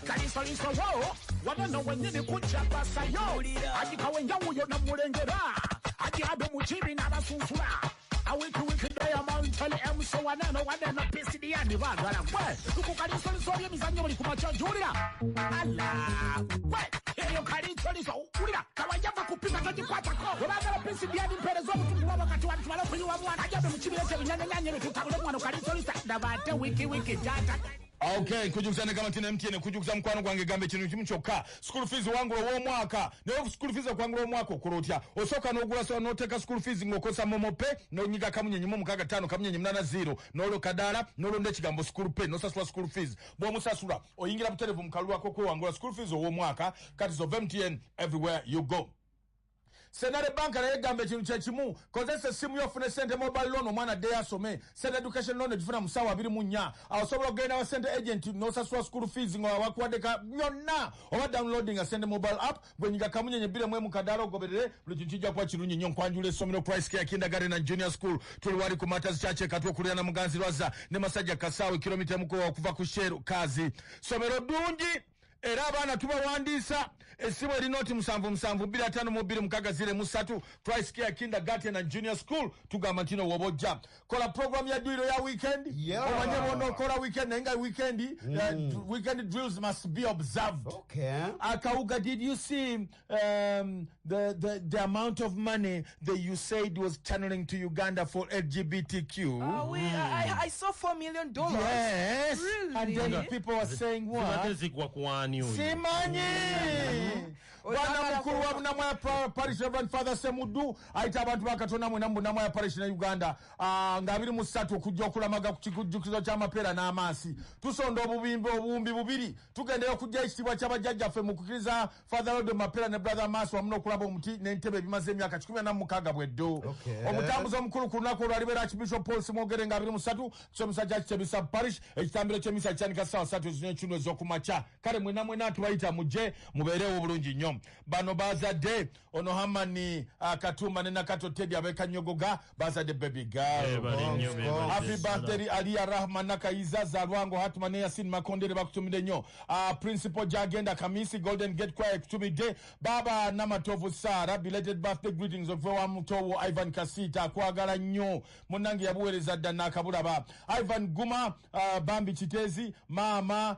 Kaliisoliiso wo wabona wenyini kujabasayo ajikawenja wuyo namulengera ajiabe muchibi n'abasunsula awiki diamantele emso waneno PCDN bagala gwe tuku Kaliisoliiso by'emizannyo buli kumaca julira ala gwe eyo Kaliisoliiso ulira kawajava kupika tajikwatako webagala PCDN mperezo obutundu wakati wantumala okuyiwa mwana ajabe muchibi lete binyanyanyanye bitukabule mwana Kaliisoliiso dabate wiki tata. Okay, kujukuzana kama tina MTN kujukuza mkwano gwange gambe kintu kimu kyokka school fees wangu wo mwaka ne school fees kwangu wo mwaka okulotya osoka n'ogula so n'oteka school fees ng'okosa momope n'onyiga kamunyenyi mu mukaga 5 kamunyenyi 80 n'olo kadala n'olo ndekigambo school pay n'osasula school fees bwo musasula oyingira buterevu mukalwa ko wangula school fees wo mwaka kati of MTN everywhere you go. Senare banka na yegambe chinu chechimu kozese simu yofune sente mobile loan omwana de asome sente education loan jifuna musawa 24 awosobola genda wa sente agent no saswa school fees ngo wakwadeka yonna oba downloading a sente mobile app gwenyiga kamunyenye bile mwemu kadalo goberere bulijinjija kwa chirunyi nyon kwanjule somero price care kindergarten and junior school tuliwali ku Matters Church katwa kulya na muganzi lwaza ne Masajja Kasawe kilomita muko okuva ku Sheru kazi somero dungi era abaana tubawandiisa essimu erinoti 772 mukaga 03 price care kindergarten and junior school tugamba ntino wobojja kola program ya duiro ya weekend omanye bono kola weekend nenga weekend weekend drills must be observed. Okay. Akauga, did you see the amount of money that you said was channeling to Uganda for LGBTQ? I saw $4 million. Yes. Really? And then people were saying what? Simanyi bwana mukuru wa Namwaya Parish Reverend Father Semudu aita abantu bakatona mu Namwaya Parish na Uganda nga 23 okujja okulamaga ku kikujukizo kya mapera n'amasi tusonda obumbi bubiri tugendeyo kujja ekitibwa ky'abajjajja ffe mu kukiriza Father Lord mapera ne Brother Maso wamuno okulaba omuti n'entebe bimaze emyaka 16 bweddo omutambuzi omukulu ku lunaku olwalibera Archbishop Paul Simogere nga 23 kisomesa kya Kibisa Parish ekitambiro ky'emisa kyanika sawa 3 ekinywa ez'okumakya kale mwena tubayita muje mubeerewo bulungi nnyo bano bazadde ono Hamani Katumba ne Nakato Teddy abekanyogoga bazadde baby girl. Happy birthday Aliya Rahman Nakayiza Zalwango Hatman ne Yasin Makondere bakutumide nnyo Principal Jagenda Kamisi Golden Gate Choir kutumide baba Namatovu Sara belated birthday greetings of wa mutowo Ivan Kasita kwagala nnyo munange yabuwereza dda nakabulaba Ivan Guma Bambi Kitezi mama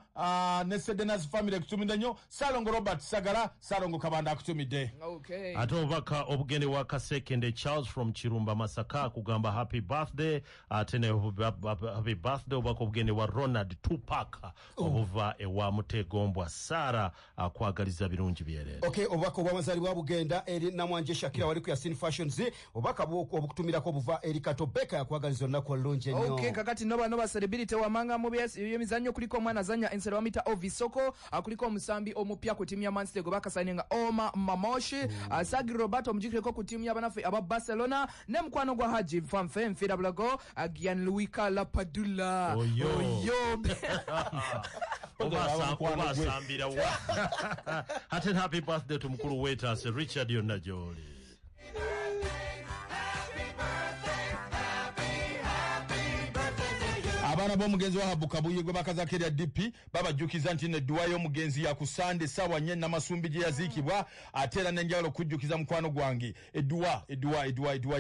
ne Sedena's family kutumide nnyo Salongo Robert Sagala Salongo Kabanda kutumide. Okay. Atobaka obugende wa Kasekende Charles from Chirumba Masaka kugamba happy birthday atene happy birthday obaka obugende wa Ronald Tupac obuva ewa Mutegombwa Sara akwagaliza birungi byere. Okay, obaka obwamazali bwa bugenda eri Namwanje Shakira wali ku Yasin Fashions obaka obukutumira ko buva eri Katobeka yakwagaliza nako lungi nnyo. Okay, kakati noba celebrity wa manga mu byemizannyo kuliko mwana zanya ensero wa mita Ovisoko kuliko omusambi omupya ku timu ya Man City gobaka saninga Oma Mamoshi Sagi Roberto omujikireko ku timu y'abanafe aba Barcelona ne mukwano gwa Haji Famfe mfira blago Gianluca Lapadula oyo obasambira wa ate happy birthday to mukuru wetase Richard Yonajoli. Abana bomugenzi wa Habukabuye gwe bakazakirya DP babajukiza nti ne duwayo mugenzi ya kusande sawa nye na masumbije yazikibwa atera nenjalo kujukiza mkwano gwange edua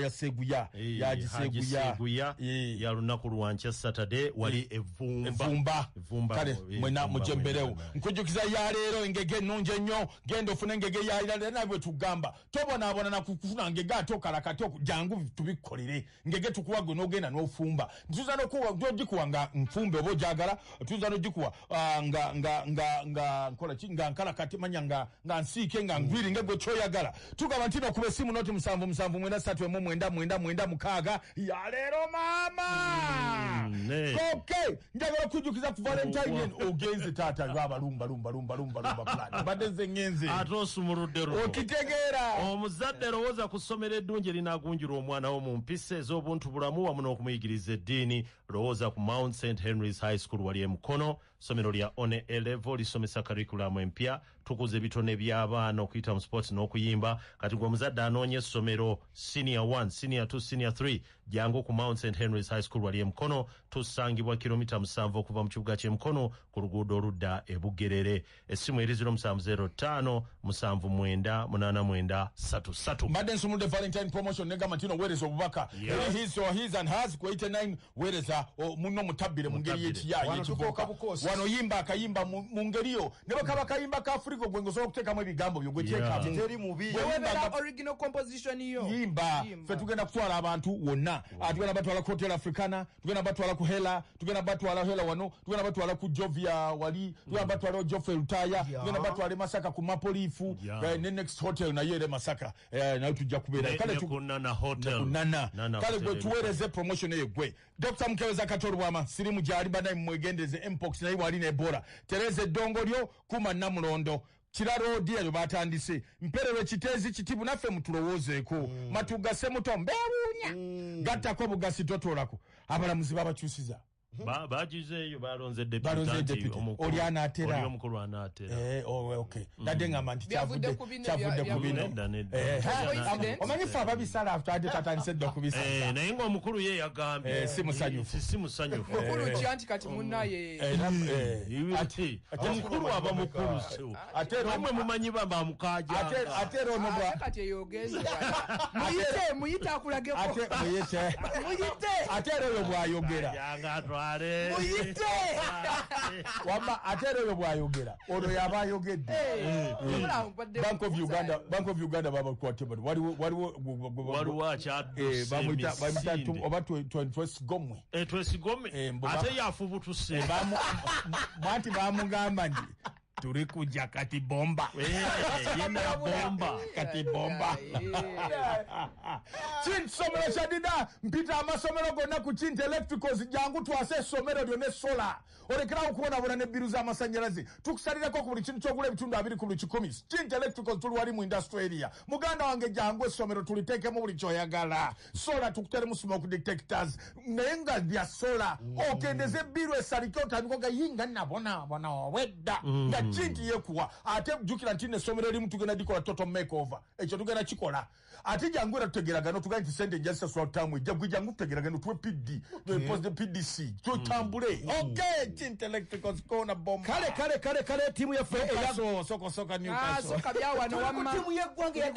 ya seguya yagiseguya ya lunaku lwanche Saturday wali evumba kale mwena mujembereo nkujukiza ya lero engege nunje nnyo gendo fune engege ya ila nabwe tugamba tobona na kufuna ngege atoka katoko jangu tubikolere ngege tukuwagwe no genda no fumba ntuza no kuwa ndojikuwa nga mfumbe obo jagala tuza no jikuwa nga nkola kinga nkala katimanya nga nsike nga ngwiri ngegwe choyagala tugaba ntino kube simu noti 7 mukaga ya lero mama okay njagala kujukiza ku Valentine ogenze tata baba lumba plan badeze ngenze atosumurudero okitegeera omuzadde rowoza kusomera eddungi linagunjira omwana wo mu mpise ez'obuntu bulamu wamu n'okumuyigiriza eddiini rowoza ku Mount St. Henry's High School wali Mukono somero lya one level lisomesa curriculum empya tukuze bitone by'abaana okuyita mu sports n'okuyimba kati gwe omuzadde anoonye essomero senior 1 senior 2 senior 3 jangu ku Mount St Henry's High School wali Mukono, tusangibwa kilomita 7 okuva mu kibuga ky'e Mukono ku luguudo oludda e Bugerere. Essimu eri 0705 798933. Mbadde nsumudde Valentine promotion ne Gamatino weereza obubaka eri his or his and hers ku 89 weereza munno mutabbire mu ngeri y'ekiyayi ekivubuka wano yimba akayimba mu ngeriyo ne bakaba kayimba ka Afrika gwe ngosobola okuteekamu ebigambo byo gwe teekamu teri mubi webera original composition yo yimba fe tugenda kutwala abantu wonna tugenda batwala ku Hotel Africana tugenda batwala ku Hela tugenda batwala Hela wano tugenda batwala ku Jovia wali tugenda batwala Joffrey Lutaya tugenda batwala Masaka ku Mapolifu ne next hotel na yere Masaka na tujja kubeera kale kunana hotel kale gwe tuweereze promotion eyo gwe Dr. Mkeweza Katolwama sirimu gyali banayi mwegendeze mpox nayi wali ne Ebola tereze ddongo lyo kuma Namulondo kiraro odiyo batandise mpererwe kitezi kitibu naffe mutulowoozeeko matugase muto mbeewuunya gattako bugasi totolako abalamuzi babakyusiza bagizeeyo balonze deputy oli anaatera omukulu anaatera okay dadde ngamba nti kyavudde ku bino omanyi ffe ababisala tatandise dda okubisala naye ng'omukulu ye yagambye si musanyufu mukulu ki anti kati munnaye omukulu aba mukulu mwe mumanyi bamba mukaja ate era ono kati eyogeze muyite akulageko ate era oyo bw'ayogera muyite wamba ate era oyo bw'ayogera ono yaba ayogedde Bank of Uganda babakwate waliwo bamuyita oba twesigomwe ate yafubutuse bwati bamugamba nti turi kujja kati bomba yena bomba kati bomba kinsomero kyadida mpita amasomero gonna ku Kintu Electricals jangu twase essomero lyonna sola olekerawo okubonabona n'ebbiru z'amasannyalaze tukusalirako ku buli kintu kyogula ebitundu 2 ku buli 10 Kintu Electricals tuli wali mu industry area muganda wange jangu essomero tuliteekemu buli kyoyagala sola tukuteremu smoke detectors naye nga bya sola okendeze ebbiru esalike otandika ogayinga nabonabona owedda nga Kintu yekuwa ate jukira nti n'essomero erimu tugenda dikola total makeover ekyo tugenda kikola ate jangu era tutegeragana otugamba nti sente njasasula tutamu ejja gwe jangu tutegeragana tuwe PD post PDC tutambule okay Kintu Electricals kona bomba kale timu yaffe eyaso soka Newcastle soka bya wano wamma timu yeggwanga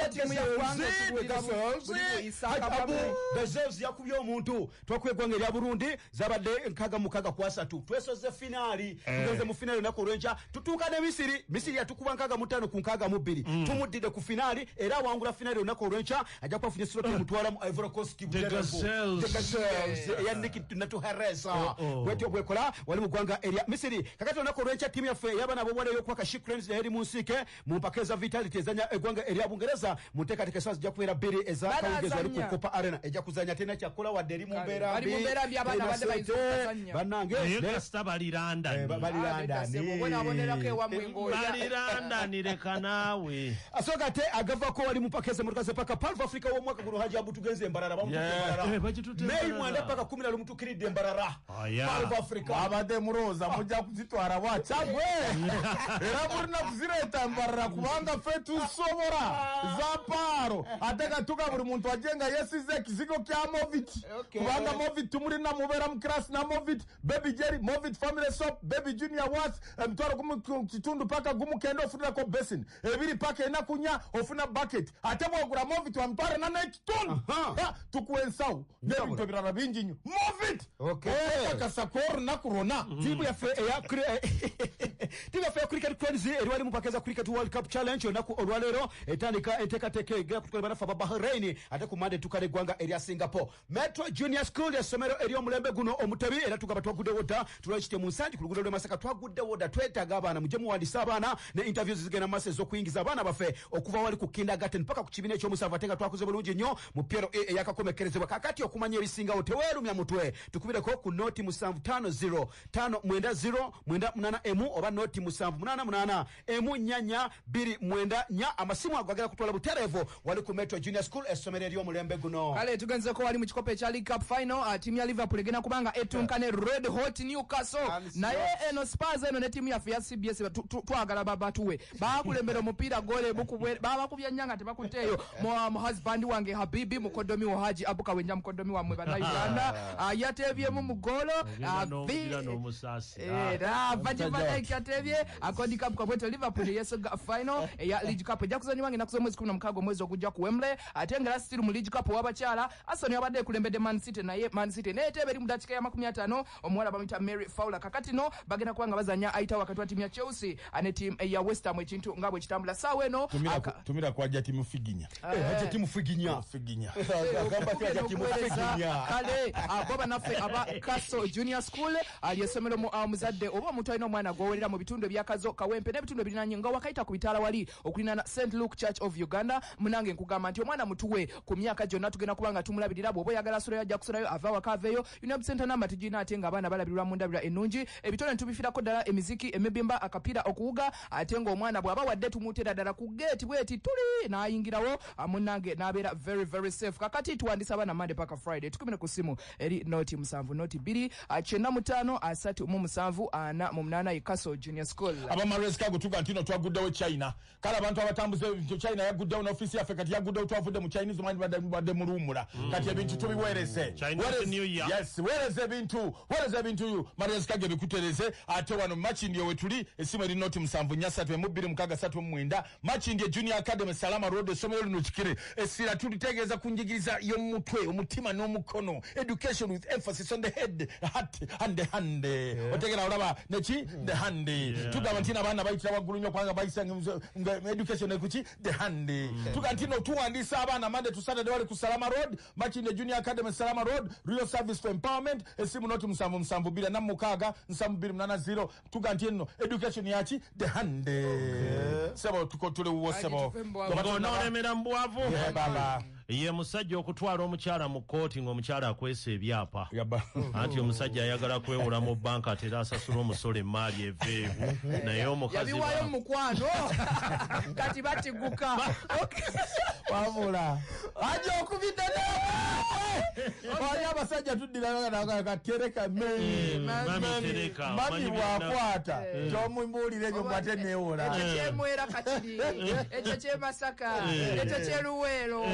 the yakubye omuntu twakwegwanga erya Burundi zabadde 6-3 twesoze finali tugenze mu finali nako olwenca tutuuka ne Misiri yatukuba 5-5 tumuddide ku finali era wangula finali onako olwenca ajja kwafunye slot mutwala mu Ivory Coast ya Nick Natuharesa bwetyo bwekola wali mu gwanga erya Misiri kakati onako olwenca timu yaffe yabana abobwale yokwaka Shikrens yali mu nsike mu mpakeza vitality ezanya egwanga erya Bungereza mu nteekateeka esawa zijja kubeera 2 eza kawungeezi wali ku Copa Arena ejja kuzanya tena kyakola wadde eri mu mbeera mbi abana badde bayizanya bannange kasita baliranda balireka naawe asoka te agavako wali mu pakeze mutukaze paka Palva Africa w'omwaka guno Hajabu tugenze embarara Mei mwenda paka 10 mutukiridde embarara Palva Africa abadde muroza mujja kuzitwara bwacagwe era mulina kuzireeta embarara kubanga ffe tusobora za paaro ate katuka buli muntu ajenga yesize ekizigo kya Movit kubanga Movit tumulina mubeera mu class na Movit Baby Jerry Movit Family Soap Baby Junior Watts emitwalo gumu kitundu paka gumu kenda ofunirako basin ebiri paka enakunya ofuna bucket ate bwogula Movit wamutwale na n'ekitundu tukuwa ensawo n'ebintu ebirala bingi nnyo Movit akasakoro nakurona timu yaffe eya Cricket Cranes eri wali mu pakeza Cricket World Cup Challenge onaku olwaleero etandika enteekateeka egera kutukola banafu aba Bahrain ate ku Monday tukala eggwanga erya Singapore Metro Junior School essomero ery'omulembe guno omutebi era tugaba twagudde woda tulwekite mu nsangi ku luguudo lw'e Masaka twagudde woda twetaaga abaana mujje muwandiisa abaana ne interviews zigenda maaso ez'okuyingiza abaana baffe okuva wali ku kindergarten paka ku kibiina ekyomusanvu ate nga twakoze bulungi nnyo mu PRO eyakakomekerezebwa kakati okumanya ebisingawo teweerumya mutwe tukubireko ku noti 750590 980 oba noti 788 8 emunyanya 294 amasimu ago agera kutwala buterevu wali ku Metro Junior School essomero ery'omulembe guno. Kale tugenzeko wali mu kikopo ekya League Cup final timu ya Liverpool egenda kubanga etunkane Red Hot Newcastle naye eno Spurs eno ne timu yaffe ya CBS twagala babatuwe bakulembera omupiira gole bukubwe babakubya nyanga tebakuteeyo mu husband wange Habibi mukodomi wa Haji Abuka wenja mukodomi wa mwe bana Uganda yatebyemu mu golo vajibana ikatebye akodi cup kwa bweto Liverpool yesoga final ya League Cup jakuzanywa ngina kuzo mwezi 16 mwezi okujja ku Wembley atengera still mu League Cup wabachala Arsenal yabadde kulembedde Man City naye Man City netebe eri mu dakika ya 50 omuwala bamita Mary Fowler kakati no bagenda kwanga bazanya aita wakati wa timu ya Chelsea ane timu ya West Ham ekintu ngabwe kitambula sawa eno tumira kwaja timu figinya haje timu figinya agamba kwaja timu figinya kale aboba nafe aba Castle Junior School aliyesomero mu muzadde oba omuntu alina omwana gwowerera mu bitundu byakazo kawempe n'ebitundu birinanye nga wakaita ku bitala wali okulina St Luke Church of Uganda munange nkugamba nti omwana mutuwe ku myaka gyonna tugenda kubanga tumulabirira bw'oba oyagala solo yajja kusolayo ava wakaveeyo UNEB Center namba tugina ate nga abaana balabirwa mu ndabira ennungi ebitone tubifirako ddala emiziki emibimba akapiira okuwuga ate ng'omwana bw'aba wadde tumuteera ddala ku geeti bweti tuli n'ayingirawo munange n'abeera very very safe kakati tuwandisa abaana Monday paka Friday tukumire ku simu eri noti 7 noti 2 95 37 48 Castle Junior School abamaresika gutuga ntino twaguddewo China kala abantu abatambuze China yaguddewo n'ofisi yaffe kati yaguddewo twavudde mu Chinese mwanyi badde mulumula kati ebintu tubiwereze yes wereze ebintu maresika ge bikutereze ate wano machindi we tuli esimu eri noti 7 machindi Junior Academy Salama Road esomero lino kikire esira tulitegeeza kunjigiriza y'omutwe omutima n'omukono education with emphasis on the head heart and the hand otegera olaba neki the hand tugamba ntina abaana bayitira waggulu nnyo kubanga bayisanga education ekuki the hand tugantino tuwandisa abaana Monday to Saturday wali ku Salama Road Machinde Junior Academy Salama Road real service for empowerment esimu noti 7 tugantino education yachi the hand sebo tukotule uwo sebo ngonolemera mbwavu baba ye musajja okutwala omukyala mu kooti ng'omukyala akwesa ebyapa anti omusajja ayagala kwewula mu banka atera asasula omusolo emaali eveevu naye omukazi yabiwayo mukwano kati batiguka wabula aje okubidde wali abasajja tuddira katereka mami bwakwata kyomumbuulire ebyo mwate neewola ekyo kyemwera katiri ekyo kyemasaka ekyo kyeruweero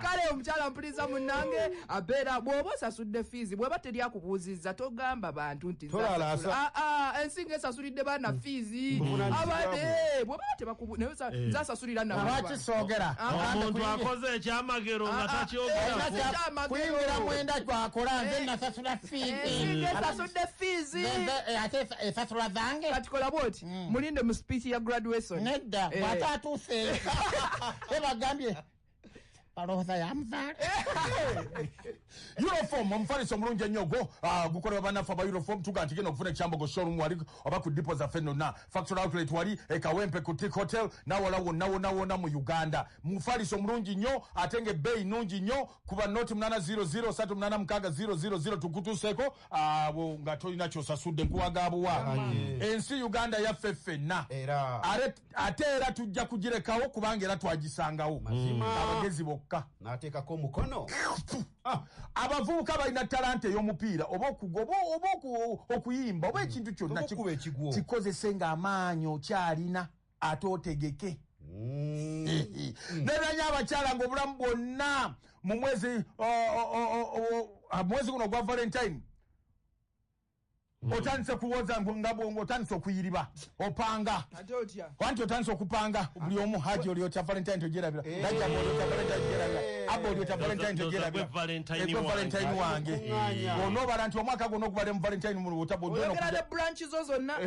kale omukyala mpuliriza munnange abeera bw'oba osasudde fiizi bw'eba teryakubuuzizza togamba bantu nti ensinga esasulidde baana fiizi abadde bw'eba tebakubuzasasulira nabakisoogera omuntu akoze ekyamagero nga takyogera kuyingira mwenda gwakola nze nasasula fiizi esasudde fiizi ate esasula zange katikola bwoti mulinde mu speech ya graduation nedda bwatatuuse ebagambye Paroza yamza uniform omufaliso omulungi ennyo gwo gukolebwa bannafu aba uniform tuga nti genda okufuna ekyambogo showroom wali oba ku dipo zaffe nonna factory outlet wali ekawempe ku Tick Hotel nawala wonna mu Uganda mufaliso omulungi nnyo ate ng'ebbeeyi nnungi nnyo kuba noti 800 tukutuuseeko abo nga tolina kyosasudde nkuwagaabuwa ensi Uganda yaffe ffenna ate era tujja kugirekawo kubanga era twagisangawo abagezi bokka n'ateekako omukono abavubuka balina talanta ey'omupiira oba okuyimba oba ekintu kyonna kikozese ng'amaanyi okyalina ate otegeke neranya abakyala ng'obulamu bwonna mu mwezi guno gwa Valentine otandise kuwoza ngabongo otandise okuyiriba opanga wanti otandise okupanga buli omu haji oli otya Valentine togerabira najja oli otya Valentine togerabira abo oli otya Valentine togerabira Valentine wange onobala nti omwaka guno okubale mu Valentine mu oyogera branch zo zonna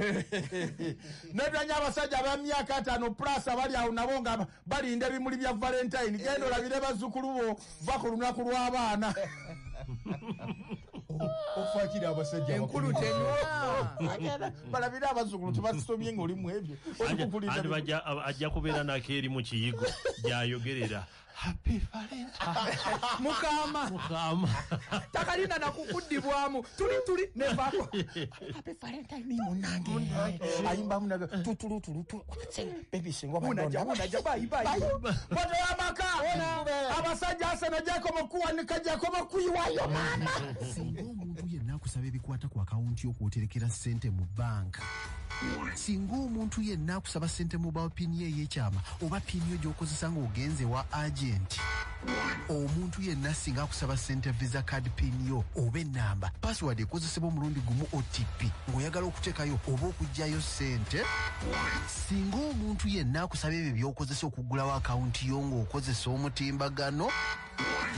nedanya abasajja abamyaka 5 plus abali awo nabo nga balinda ebimuli bya Valentine genda olabire bazzukulu bo va ku lunaku lw'abaana ofakira abasajja enkulu tenywa balabira abazukulu tebasomye ng'oli mu ebyo ajja kubeera nako eri mu kiyigo gy'ayogerera Happy Valentine. Mukama. Takalina nakukuddibwamu. Tuli nevako. Happy Valentine ni munange. Ayimba munaga tutulu. Baby singo unaja bye. Moto ya maka. Abasajja asana jako makuwa nikajako makuyiwayo mama. Singa omuntu yenna akusaba ebikwata ku akawunti y'okwoterekera ssente mu banka. Singa omuntu yenna akusaba ssente mu pini ye ey'ekyama oba pini yo gy'okozesa ng'ogenze wa agenti. Omuntu yenna singa akusaba ssente visa card pini yo oba ennamba password ekozesebwa omulundi gumu OTP ng'oyagala okuteekayo oba okuggyayo ssente. Singa omuntu yenna akusaba ebyo by'okozesa okuggulawo akawunti yo ng'okozesa omutimbagano.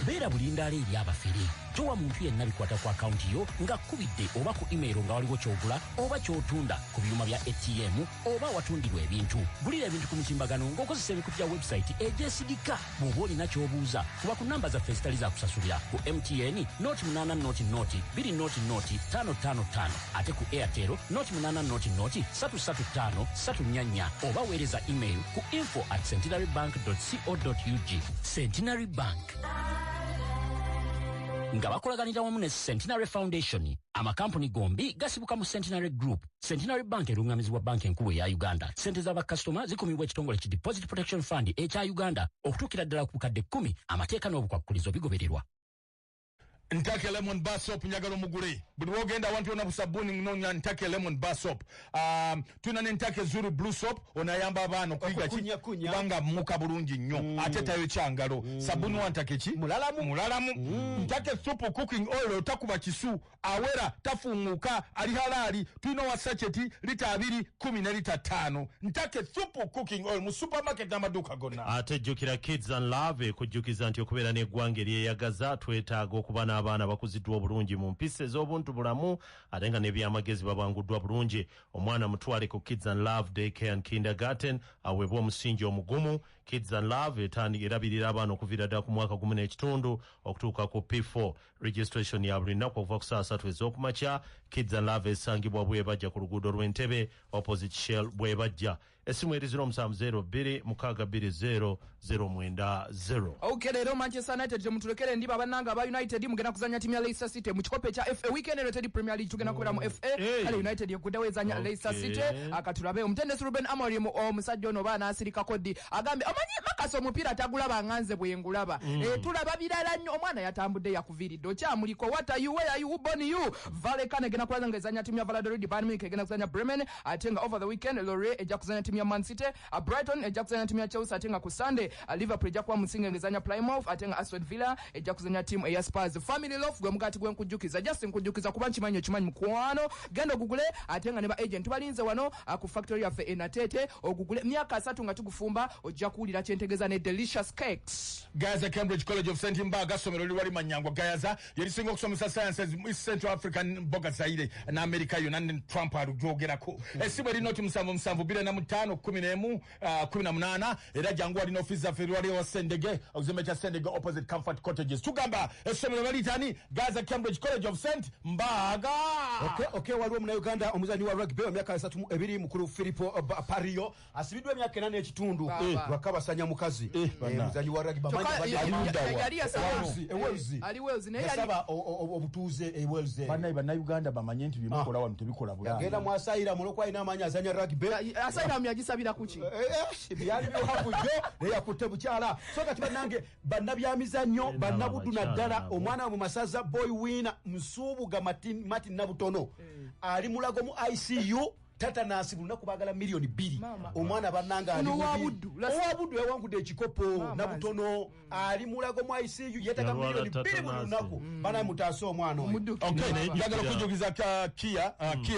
Beera bulindaala eri abafere. Towa muntu yenna bikwata ku akawunti yo nga kkubidde oba ku email nga waliwo ky'ogula oba ky'otunda ku byuma bya ATM oba watundirwa ebintu. Gulira ebintu ku mutimbagano ng'okozesa ebikutu bya website egyesigika. Bw'oba olina ky'obuuza kuba ku namba zaffe ezitali za kusasulira ku MTN noti 8 noti 2 noti 555 ate ku Airtel noti 8 noti 335 344 oba weereza email ku info@centenarybank.co.ug. Centenary Bank. Nga bakolaganira wamu ne Centenary Foundation, amakampuni gombi gasibuka mu Centenary Group. Centenary Bank erungamizibwa banki enkulu eya Uganda. Sente z'abakasitoma zikumibwa ekitongole ki Deposit Protection Fund ekya Uganda okutuukira ddala ku bukadde 10 amateeka n'obukwakkulizo bigobererwa. Ntake lemon bar soap njagala omugule. Buli wogenda awantu yonna busabuni nonya ntake lemon bar soap. Tuna ne ntake zuru blue soap onayamba abaana okuyiga kubanga muka bulungi nnyo. Ate tayo kyangalo. Sabuni wa ntake ki? Mulalamu. Ntake soup cooking oil otakuba kisu awera tafunguka ali halali. Tuna wa sachet lita 2 10 ne lita 5. Ntake soup cooking oil mu supermarket n'amaduuka gonna. Ate jjukira Kids and Love kujjukiza nti okubeera n'eggwanga eryeyagaza twetaaga okuba abaana bakuziddwa obulungi mu mpisa ez'obuntu bulamu ate nga n'ebyamagezi babanguddwa bulungi. Omwana mutwale ku Kids and Love Daycare and Kindergarten aweebwa omusingi omugumu. Kids and Love erabirira abaana okuviira ddala ku mwaka 1.5 okutuuka ku P4. Registration ya buli nnaku okuva ku saa 3 ez'okumakya. Kids and Love esangibwa Bwebajja ku luguudo lw'Entebbe opposite Shell Bwebajja. Esimu eri 0702 Okay, leero Manchester United mutulekere ndiba bannanga aba United mugenda kuzanya timu ya Leicester City mu kikope kya FA weekend United Premier League tugenda kubera mu FA. Kale United yakuddawo ezanya Leicester City akatulabe omutendesi Ruben Amorim omusajja ono baana asirika kodi agambe omanyi makasi omupiira tagulaba nganze bwengulaba. Tulaba birala nnyo omwana yatambudde yakuviridde okyamuliko what are you where are you who born you Vale Kane egenda kuzanya ezanya timu ya Valladolid Bayern Munich egenda kuzanya Bremen ate nga over the weekend Lorient ejja kuzanya timu ya Man City Brighton ejja kuzanya timu ya Chelsea ate nga ku Sunday Liverpool ejja kuba musinga ngezanya Plymouth ate nga Aston Villa ejja kuzanya timu eya Spurs. Family love gwe mugati gwe nkujjukiza just nkujjukiza kuba nkimanyi mukwano genda ogugule ate nga ne ba agent balinze wano ku factory yaffe enatete ogugule myaka 3 nga tugufumba ojja kuwulira kyentegeza ne delicious cakes. Gaza Cambridge College of St. Mbaga somero liwali manyangwa Gaza yerisinga okusomesa sciences East Central African Boga Zaire na America United Trump alujogerako. Esimu eri noti 775 11 18 era jangu ali n'office February wa Sendege okuzimba kya Sendege opposite Comfort Cottages. Tugamba essomero balitani Gaza Cambridge College of St. Mbaga. Okay waliwo mu Uganda omuzanyi wa rugby emyaka 32 mukuru Filippo Pario asibidwa emyaka 4 n'ekitundu wakabasanya mukazi omuzanyi wa rugby ali Wales naye yasaba obutuuze e Wales banna Uganda bamanye nti bikola wano tebikola bulala yagenda mu asayira muloko alina amanya azanya rugby asayira myagisabira kuki byali byohakujo neyakutte bukyala so kati bannange bannabyamizannyo bannabudu naddala omwana mu masaza boy winner Msubuga Martin Nabutono ali mulago mu ICU tatanasi bulina kubagala milioni 2 omwana bannanga ali owabudu yawangudde ekikopo Nabutono ali mulago mu ICU yetaka milioni 2 buli lunaku bana mutaase omwana okay njagala kujugiza Kia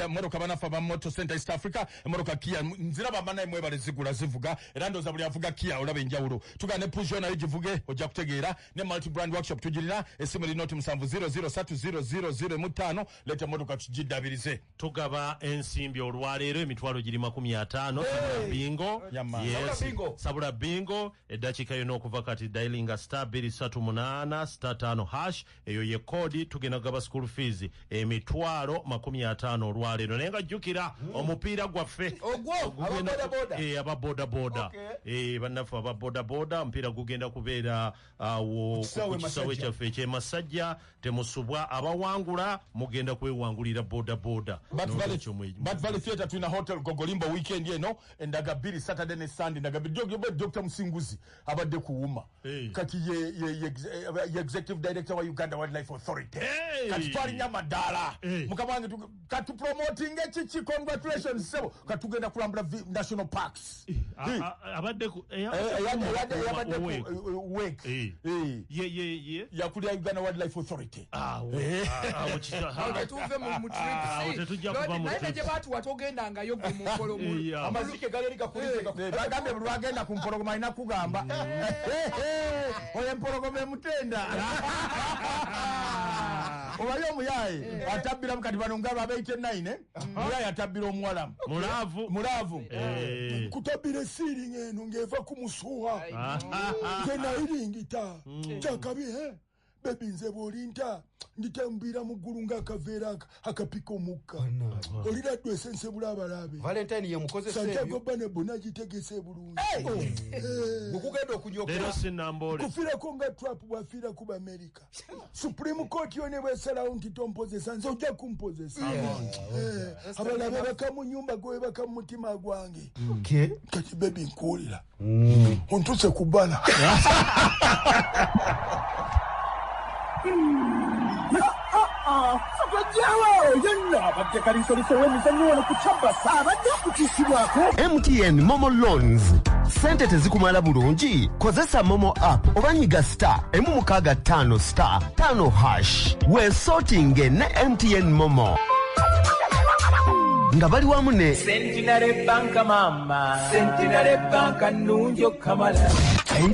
motoka banafa ba Motor Center East Africa motoka Kia nzira bamana mwebale zigula zivuga era ndoza buli avuga Kia olabe enjawulo tugane Peugeot nayo givuge ojja kutegeera ne multi brand workshop tugirina esimu li noti 70030005 leta motoka tugidabirize tugaba ensimbi olwa olwaleero emitwalo giri 50 bingo sabula bingo eddakiika yonna okuva kati dailinga star 238 star 5 hash eyo ye kodi tugenda kugaba school fees emitwalo 50 olwaleero naye nga jjukira omupiira gwaffe ababodaboda bannaffe ababodaboda omupiira gugenda kubeera awo ku kisaawe kyaffe ekyemasajja temusubwa abawangula mugenda kwewangulira bodaboda Batvale Theatre tulina hotel Gogolimbo weekend eno endaga 2 Saturday ne Sunday ndaga Dr. Musinguzi abadde kuwuma kati ye executive director wa Uganda Wildlife Authority kati twali nyamadala mukabange kati promoting echichi congratulations sebo katugenda kulambula national parks abadde week ya kuli Uganda Wildlife Authority tuve mu trip batu watogenda ngayo ku mpologoma amazike galeri kakulize bagambe bulwagenda ku mpologoma ina kugamba oye mpologoma mutenda obayo omuyaye atabbira mukati bano ngaba abaite 9 omuyaye atabbira omuwala mulavu kutabira siringi eno ngeva kumusuha ngena iringita chakabi bebi nze bwolinta nditambira mu ggulu ng'akaveera akapika omukka olira ddwese nsebula abalabe Valentine ye mukoze Santiago Banebo nagitegese bulungi mukugenda okunyoka kufirako nga Trump bwafiira ku America Supreme Court yone bwesalawo nti tompozesa nze ojja kumpozesa abalabe bakamu nyumba gwe bakamu mutima gwange kati bebi nkuulira ontuse ku bala MTN Momo Loans sente tezikumala bulungi kozesa Momo app obanyiga star emu 65 star 5 hash weesortinge ne MTN Momo nga bali wamu ne Centenary Bank mama Centenary Bank nunjo kamala